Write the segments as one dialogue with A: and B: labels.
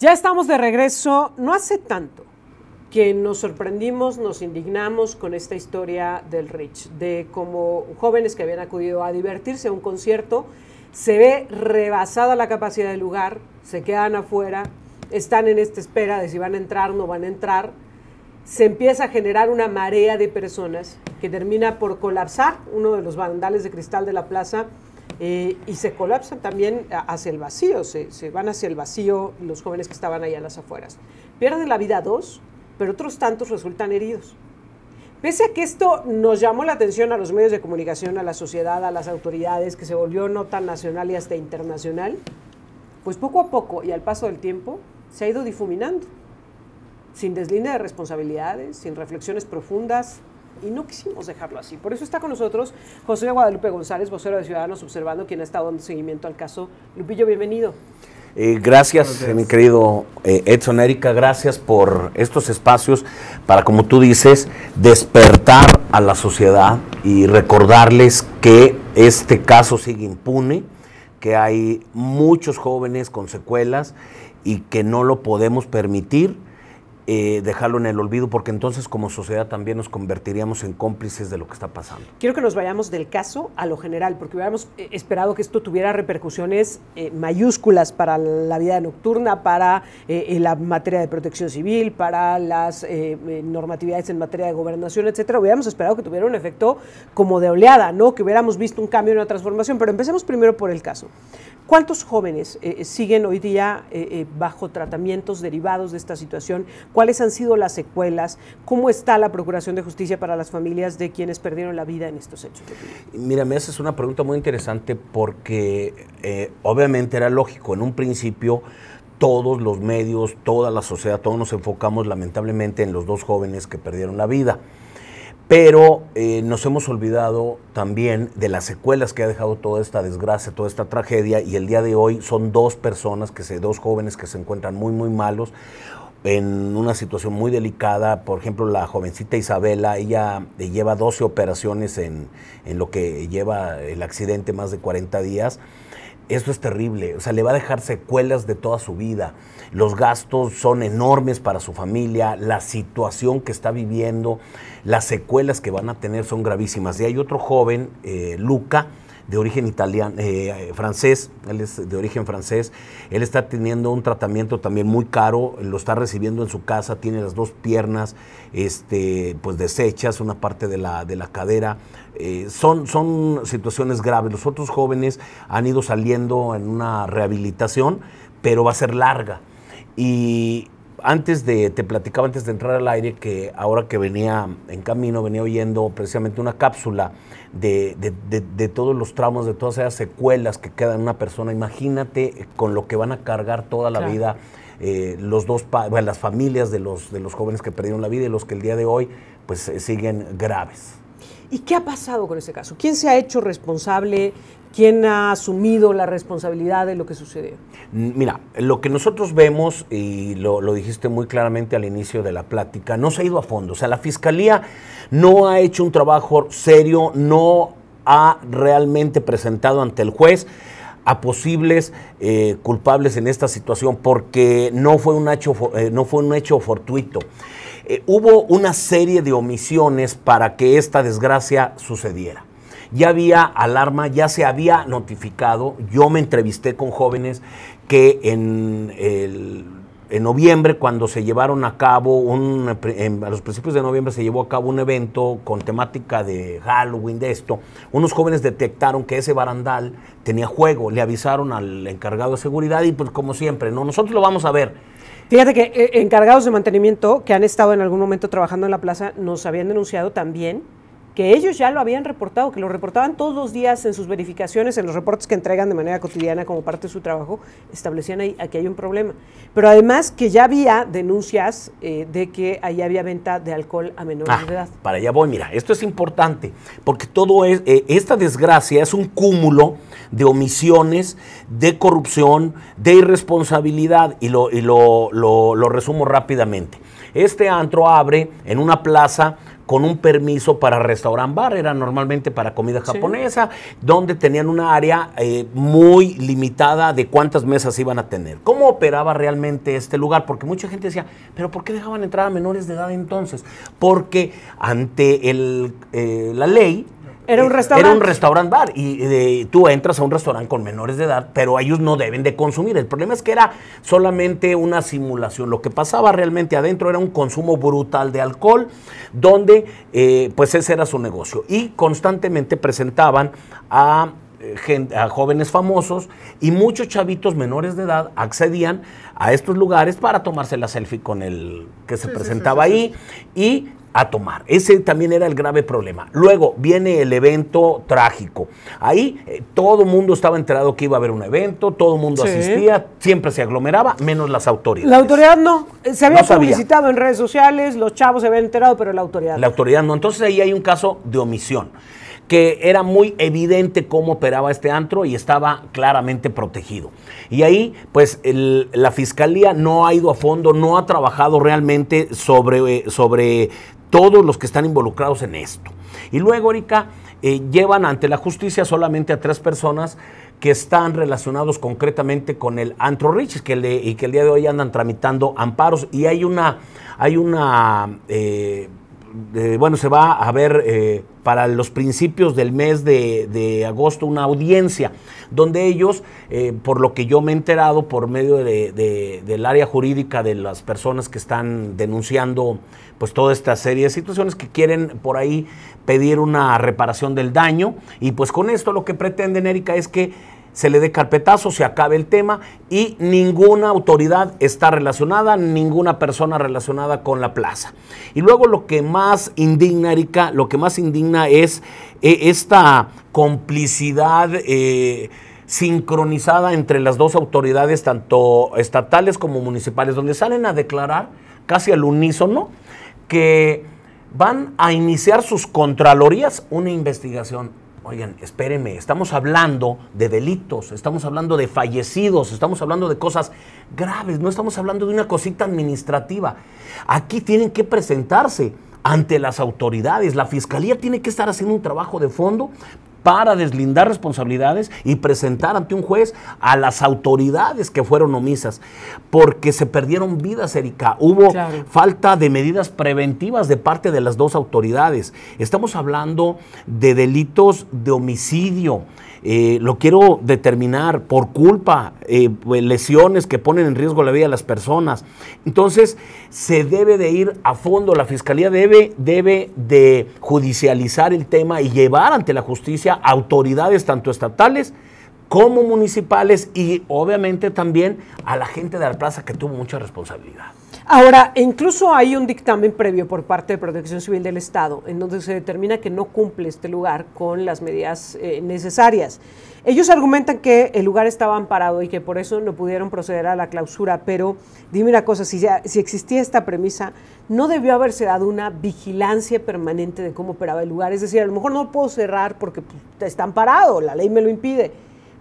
A: Ya estamos de regreso. No hace tanto que nos sorprendimos, nos indignamos con esta historia del Rich, de cómo jóvenes que habían acudido a divertirse a un concierto, se ve rebasada la capacidad del lugar, se quedan afuera, están en esta espera de si van a entrar o no van a entrar. Se empieza a generar una marea de personas que termina por colapsar uno de los vandales de cristal de la plaza y se colapsan también hacia el vacío, se van hacia el vacío los jóvenes que estaban ahí a las afueras. Pierden la vida 2, pero otros tantos resultan heridos. Pese a que esto nos llamó la atención a los medios de comunicación, a la sociedad, a las autoridades, que se volvió nota nacional y hasta internacional, pues poco a poco y al paso del tiempo se ha ido difuminando, sin deslinde de responsabilidades, sin reflexiones profundas, y no quisimos dejarlo así. Por eso está con nosotros José Guadalupe González, vocero de Ciudadanos Observando, quien ha estado dando seguimiento al caso. Lupillo, bienvenido.
B: Gracias, mi querido Edson, Erika, gracias por estos espacios para, como tú dices, despertar a la sociedad y recordarles que este caso sigue impune, que hay muchos jóvenes con secuelas y que no lo podemos permitir dejarlo en el olvido, porque entonces como sociedad también nos convertiríamos en cómplices de lo que está pasando.
A: Quiero que nos vayamos del caso a lo general, porque hubiéramos esperado que esto tuviera repercusiones mayúsculas para la vida nocturna, para la materia de protección civil, para las normatividades en materia de gobernación, etcétera. Hubiéramos esperado que tuviera un efecto como de oleada, ¿no? Que hubiéramos visto un cambio, una transformación, pero empecemos primero por el caso. ¿Cuántos jóvenes siguen hoy día bajo tratamientos derivados de esta situación? ¿Cuáles han sido las secuelas? ¿Cómo está la Procuración de Justicia para las familias de quienes perdieron la vida en estos hechos?
B: Mira, me haces una pregunta muy interesante porque obviamente era lógico. En un principio todos los medios, toda la sociedad, todos nos enfocamos lamentablemente en los dos jóvenes que perdieron la vida. Pero nos hemos olvidado también de las secuelas que ha dejado toda esta desgracia, toda esta tragedia, y el día de hoy son dos jóvenes que se encuentran muy malos, en una situación muy delicada. Por ejemplo, la jovencita Isabela, ella lleva 12 operaciones en lo que lleva el accidente, más de 40 días. Esto es terrible, o sea, le va a dejar secuelas de toda su vida. Los gastos son enormes para su familia, la situación que está viviendo, las secuelas que van a tener son gravísimas. Y hay otro joven, Luca, de origen italiano, francés, él es de origen francés, él está teniendo un tratamiento también muy caro, lo está recibiendo en su casa, tiene las dos piernas pues deshechas, una parte de la cadera. Son situaciones graves. Los otros jóvenes han ido saliendo en una rehabilitación, pero va a ser larga. Y te platicaba antes de entrar al aire que ahora que venía en camino, venía oyendo precisamente una cápsula de todos los traumas, de todas esas secuelas que quedan en una persona. Imagínate con lo que van a cargar toda la vida las familias de los jóvenes que perdieron la vida y los que el día de hoy pues siguen graves.
A: ¿Y qué ha pasado con ese caso? ¿Quién se ha hecho responsable? ¿Quién ha asumido la responsabilidad de lo que sucedió?
B: Mira, lo que nosotros vemos, y lo dijiste muy claramente al inicio de la plática, no se ha ido a fondo. O sea, la Fiscalía no ha hecho un trabajo serio, no ha realmente presentado ante el juez a posibles culpables en esta situación, porque no fue un hecho fortuito. Hubo una serie de omisiones para que esta desgracia sucediera. Ya había alarma, ya se había notificado. Yo me entrevisté con jóvenes que en noviembre, cuando se llevaron a cabo, a los principios de noviembre se llevó a cabo un evento con temática de Halloween, de esto, unos jóvenes detectaron que ese barandal tenía juego, le avisaron al encargado de seguridad y pues como siempre, ¿no? Nosotros lo vamos a ver.
A: Fíjate que encargados de mantenimiento que han estado en algún momento trabajando en la plaza nos habían denunciado también que ellos ya lo habían reportado, que lo reportaban todos los días en sus verificaciones, en los reportes que entregan de manera cotidiana como parte de su trabajo, establecían ahí, aquí hay un problema. Pero además que ya había denuncias de que ahí había venta de alcohol a menores de edad.
B: Para allá voy, mira, esto es importante, porque esta desgracia es un cúmulo de omisiones, de corrupción, de irresponsabilidad, y lo resumo rápidamente. Este antro abre en una plaza con un permiso para restaurant bar, era normalmente para comida japonesa, donde tenían una área muy limitada de cuántas mesas iban a tener. ¿Cómo operaba realmente este lugar? Porque mucha gente decía, ¿pero por qué dejaban entrar a menores de edad entonces? Porque ante la ley,
A: era un restaurante.
B: Era un restaurant bar y tú entras a un restaurante con menores de edad, pero ellos no deben de consumir. El problema es que era solamente una simulación. Lo que pasaba realmente adentro era un consumo brutal de alcohol, donde pues ese era su negocio. Y constantemente presentaban a jóvenes famosos y muchos chavitos menores de edad accedían a estos lugares para tomarse la selfie con el que se presentaba ahí y a tomar. Ese también era el grave problema. Luego viene el evento trágico. Ahí todo el mundo estaba enterado que iba a haber un evento, todo el mundo asistía, siempre se aglomeraba, menos las autoridades.
A: La autoridad no. Se había publicitado en redes sociales, los chavos se habían enterado, pero la autoridad no.
B: La autoridad no. Entonces ahí hay un caso de omisión, que era muy evidente cómo operaba este antro y estaba claramente protegido. Y ahí, pues, la Fiscalía no ha ido a fondo, no ha trabajado realmente sobre todos los que están involucrados en esto. Y luego, Erika, llevan ante la justicia solamente a 3 personas que están relacionados concretamente con el antro Rich, y que el día de hoy andan tramitando amparos. Y hay bueno, se va a ver para los principios del mes de agosto una audiencia donde ellos, por lo que yo me he enterado por medio del área jurídica de las personas que están denunciando pues toda esta serie de situaciones, que quieren por ahí pedir una reparación del daño, y pues con esto lo que pretenden, Erika, es que se le dé carpetazo, se acabe el tema y ninguna autoridad está relacionada, ninguna persona relacionada con la plaza. Y luego lo que más indigna, Erika, lo que más indigna es esta complicidad sincronizada entre las dos autoridades, tanto estatales como municipales, donde salen a declarar casi al unísono que van a iniciar sus contralorías una investigación. Oigan, espérenme, estamos hablando de delitos, estamos hablando de fallecidos, estamos hablando de cosas graves, no estamos hablando de una cosita administrativa. Aquí tienen que presentarse ante las autoridades, la Fiscalía tiene que estar haciendo un trabajo de fondo para deslindar responsabilidades y presentar ante un juez a las autoridades que fueron omisas, porque se perdieron vidas, Erika. Hubo falta de medidas preventivas de parte de las dos autoridades. Estamos hablando de delitos de homicidio. Lo quiero determinar por culpa, lesiones que ponen en riesgo la vida de las personas. Entonces, se debe de ir a fondo, la Fiscalía debe de judicializar el tema y llevar ante la justicia autoridades tanto estatales como municipales y obviamente también a la gente de la plaza que tuvo mucha responsabilidad.
A: Ahora, incluso hay un dictamen previo por parte de Protección Civil del Estado en donde se determina que no cumple este lugar con las medidas necesarias. Ellos argumentan que el lugar estaba amparado y que por eso no pudieron proceder a la clausura, pero dime una cosa, si existía esta premisa, ¿no debió haberse dado una vigilancia permanente de cómo operaba el lugar? Es decir, a lo mejor no puedo cerrar porque está amparado, la ley me lo impide,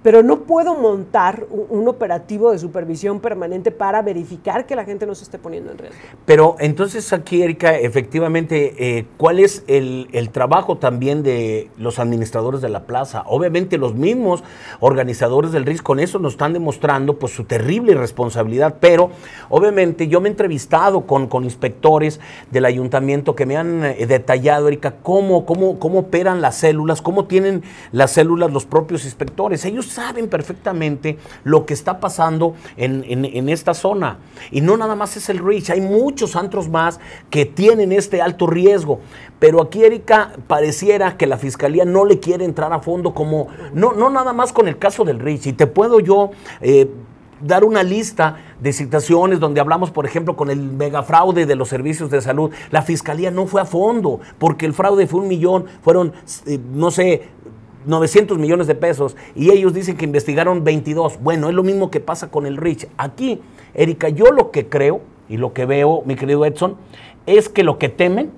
A: pero no puedo montar un operativo de supervisión permanente para verificar que la gente no se esté poniendo en riesgo.
B: Pero entonces aquí, Erika, efectivamente, ¿cuál es el trabajo también de los administradores de la plaza? Obviamente los mismos organizadores del RIS con eso nos están demostrando pues su terrible irresponsabilidad, pero obviamente yo me he entrevistado con inspectores del ayuntamiento que me han detallado, Erika, cómo operan las células, cómo tienen las células los propios inspectores. Ellos saben perfectamente lo que está pasando en esta zona. Y no nada más es el Rich, hay muchos antros más que tienen este alto riesgo. Pero aquí, Erika, pareciera que la Fiscalía no le quiere entrar a fondo, como no nada más con el caso del Rich. Y te puedo yo dar una lista de situaciones donde hablamos, por ejemplo, con el megafraude de los servicios de salud. La Fiscalía no fue a fondo, porque el fraude fue 1 millón, fueron, no sé, 900 millones de pesos, y ellos dicen que investigaron 22. Bueno, es lo mismo que pasa con el Rich. Aquí, Erika, yo lo que creo y lo que veo, mi querido Edson, es que lo que temen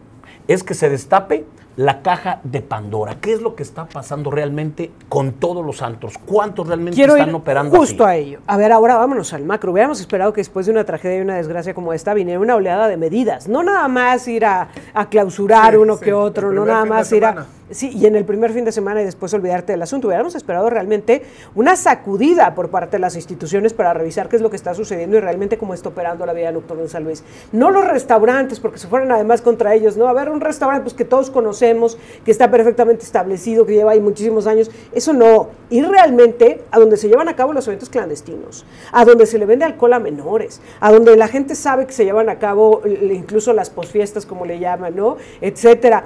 B: es que se destape la caja de Pandora. ¿Qué es lo que está pasando realmente con todos los antros? ¿Cuántos realmente
A: Quiero
B: están
A: ir
B: operando
A: justo
B: así?
A: a ello. A ver, ahora vámonos al macro. Hubiéramos esperado que después de una tragedia y una desgracia como esta viniera una oleada de medidas. No nada más ir a clausurar uno que otro, no nada más ir a... Sí, y en el primer fin de semana y después olvidarte del asunto. Hubiéramos esperado realmente una sacudida por parte de las instituciones para revisar qué es lo que está sucediendo y realmente cómo está operando la vida nocturna en San Luis. No los restaurantes, porque se fueron además contra ellos, ¿no? A ver, un restaurante pues que todos conocemos, que está perfectamente establecido, que lleva ahí muchísimos años. Eso no. Ir realmente a donde se llevan a cabo los eventos clandestinos, a donde se le vende alcohol a menores, a donde la gente sabe que se llevan a cabo incluso las posfiestas, como le llaman, ¿no? Etcétera.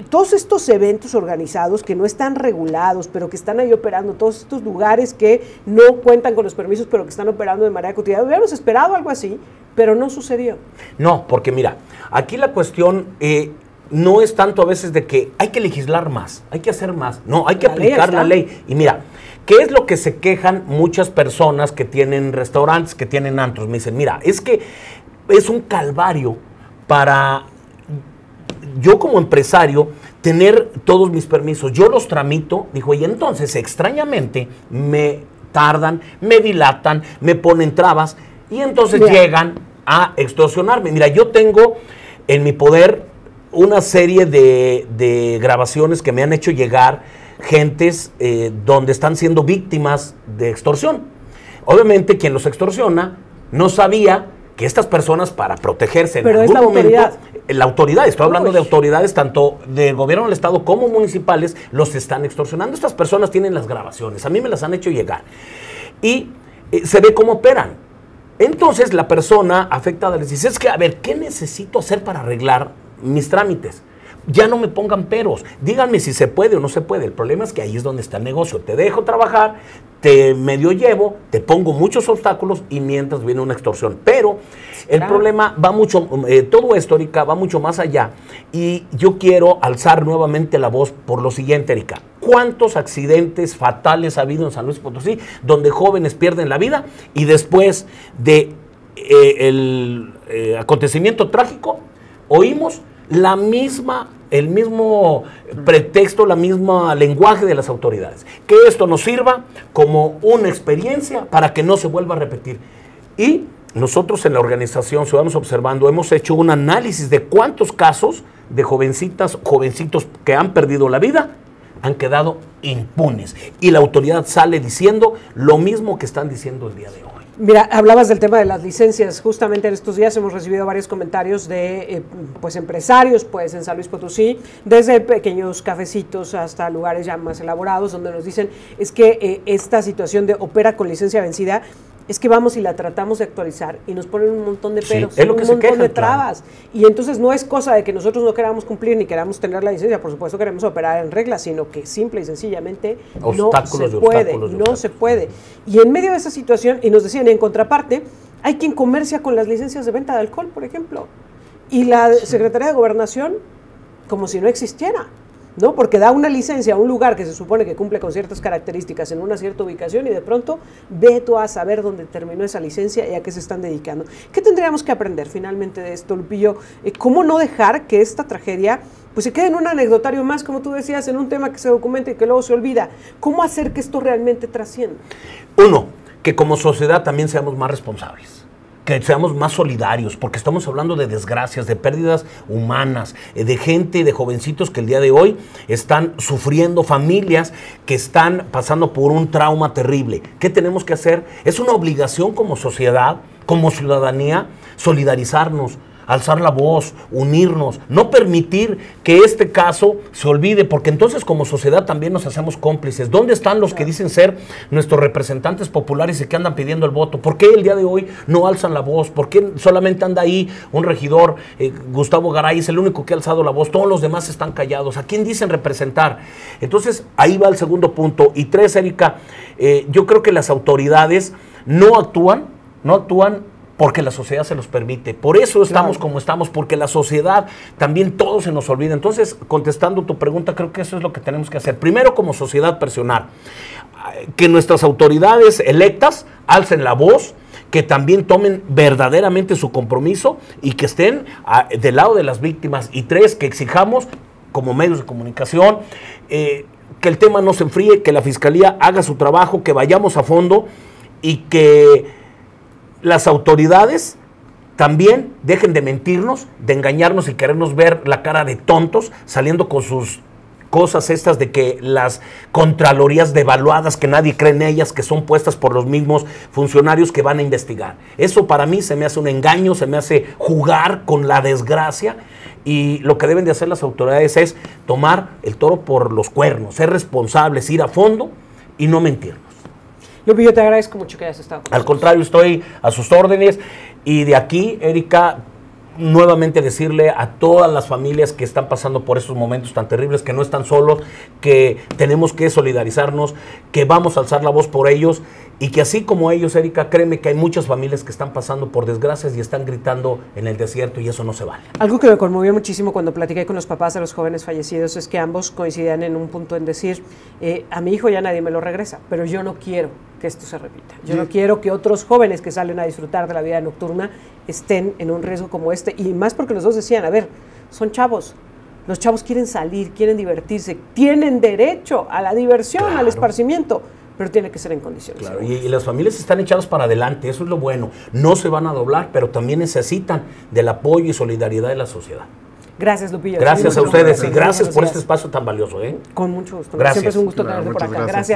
A: Todos estos eventos organizados que no están regulados, pero que están ahí operando, todos estos lugares que no cuentan con los permisos, pero que están operando de manera cotidiana. Hubiéramos esperado algo así, pero no sucedió.
B: No, porque mira, aquí la cuestión no es tanto a veces de que hay que legislar más, hay que hacer más, no, hay que aplicar la ley. Y mira, ¿qué es lo que se quejan muchas personas que tienen restaurantes, que tienen antros? Me dicen, mira, es que es un calvario para yo como empresario tener todos mis permisos, yo los tramito, dijo, y entonces extrañamente me tardan, me dilatan, me ponen trabas y entonces llegan a extorsionarme. Mira, yo tengo en mi poder una serie de grabaciones que me han hecho llegar gentes donde están siendo víctimas de extorsión. Obviamente quien los extorsiona no sabía que estas personas, para protegerse en algún momento, la autoridad, estoy hablando de autoridades tanto del gobierno del estado como municipales, los están extorsionando. Estas personas tienen las grabaciones, a mí me las han hecho llegar y se ve cómo operan. Entonces la persona afectada les dice, es que a ver, ¿qué necesito hacer para arreglar mis trámites? Ya no me pongan peros, díganme si se puede o no se puede. El problema es que ahí es donde está el negocio. Te dejo trabajar, te medio llevo, te pongo muchos obstáculos y mientras viene una extorsión. Pero el problema va mucho, todo esto, Erika, va mucho más allá. Y yo quiero alzar nuevamente la voz por lo siguiente, Erika. ¿Cuántos accidentes fatales ha habido en San Luis Potosí donde jóvenes pierden la vida y después de el acontecimiento trágico oímos el mismo pretexto, la misma lenguaje de las autoridades? Que esto nos sirva como una experiencia para que no se vuelva a repetir. Y nosotros en la organización Ciudadanos Observando hemos hecho un análisis de cuántos casos de jovencitas, jovencitos que han perdido la vida han quedado impunes. Y la autoridad sale diciendo lo mismo que están diciendo el día de hoy.
A: Mira, hablabas del tema de las licencias. Justamente en estos días hemos recibido varios comentarios de pues empresarios pues en San Luis Potosí, desde pequeños cafecitos hasta lugares ya más elaborados, donde nos dicen es que esta situación de opera con licencia vencida, es que vamos y la tratamos de actualizar y nos ponen un montón de peros,
B: es lo que
A: un montón de trabas. Claro. Y entonces no es cosa de que nosotros no queramos cumplir ni queramos tener la licencia, por supuesto queremos operar en regla, sino que simple y sencillamente no se puede. Y en medio de esa situación, y nos decían en contraparte, hay quien comercia con las licencias de venta de alcohol, por ejemplo, y la Secretaría de Gobernación como si no existiera, ¿no? Porque da una licencia a un lugar que se supone que cumple con ciertas características en una cierta ubicación y de pronto ve tú a saber dónde terminó esa licencia y a qué se están dedicando. ¿Qué tendríamos que aprender finalmente de esto, Lupillo? ¿Cómo no dejar que esta tragedia pues se quede en un anecdotario más, como tú decías, en un tema que se documenta y que luego se olvida? ¿Cómo hacer que esto realmente trascienda?
B: Uno, que como sociedad también seamos más responsables, que seamos más solidarios, porque estamos hablando de desgracias, de pérdidas humanas, de gente, de jovencitos que el día de hoy están sufriendo, familias que están pasando por un trauma terrible. ¿Qué tenemos que hacer? Es una obligación como sociedad, como ciudadanía, solidarizarnos, alzar la voz, unirnos, no permitir que este caso se olvide, porque entonces como sociedad también nos hacemos cómplices. ¿Dónde están los que dicen ser nuestros representantes populares y que andan pidiendo el voto? ¿Por qué el día de hoy no alzan la voz? ¿Por qué solamente anda ahí un regidor, Gustavo Garay, es el único que ha alzado la voz? Todos los demás están callados. ¿A quién dicen representar? Entonces ahí va el segundo punto. Y tres, Erika, yo creo que las autoridades no actúan porque la sociedad se los permite. Por eso estamos como estamos, porque la sociedad también todo se nos olvida. Entonces, contestando tu pregunta, creo que eso es lo que tenemos que hacer. Primero, como sociedad, presionar. Que nuestras autoridades electas alcen la voz, que también tomen verdaderamente su compromiso y que estén del lado de las víctimas. Y tres, que exijamos como medios de comunicación, que el tema no se enfríe, que la Fiscalía haga su trabajo, que vayamos a fondo y que las autoridades también dejen de mentirnos, de engañarnos y querernos ver la cara de tontos saliendo con sus cosas estas de que las contralorías devaluadas, que nadie cree en ellas, que son puestas por los mismos funcionarios que van a investigar. Eso para mí se me hace un engaño, se me hace jugar con la desgracia, y lo que deben de hacer las autoridades es tomar el toro por los cuernos, ser responsables, ir a fondo y no mentirnos.
A: Lupillo, te agradezco mucho que hayas estado con nosotros.
B: Al contrario, estoy a sus órdenes, y de aquí, Erika, nuevamente decirle a todas las familias que están pasando por estos momentos tan terribles, que no están solos, que tenemos que solidarizarnos, que vamos a alzar la voz por ellos, y que así como ellos, Erika, créeme que hay muchas familias que están pasando por desgracias y están gritando en el desierto, y eso no se vale.
A: Algo que me conmovió muchísimo cuando platiqué con los papás de los jóvenes fallecidos es que ambos coincidían en un punto en decir, a mi hijo ya nadie me lo regresa, pero yo no quiero que esto se repita. Yo no quiero que otros jóvenes que salen a disfrutar de la vida nocturna estén en un riesgo como este, y más porque los dos decían, a ver, son chavos, los chavos quieren salir, quieren divertirse, tienen derecho a la diversión, al esparcimiento, pero tiene que ser en condiciones.
B: Claro, y las familias están echadas para adelante, eso es lo bueno, no se van a doblar, pero también necesitan del apoyo y solidaridad de la sociedad.
A: Gracias, Lupillo.
B: Gracias a ustedes y gracias por este espacio tan valioso.
A: Con mucho gusto.
B: Gracias.
A: Siempre es un gusto tenerte por acá. Gracias.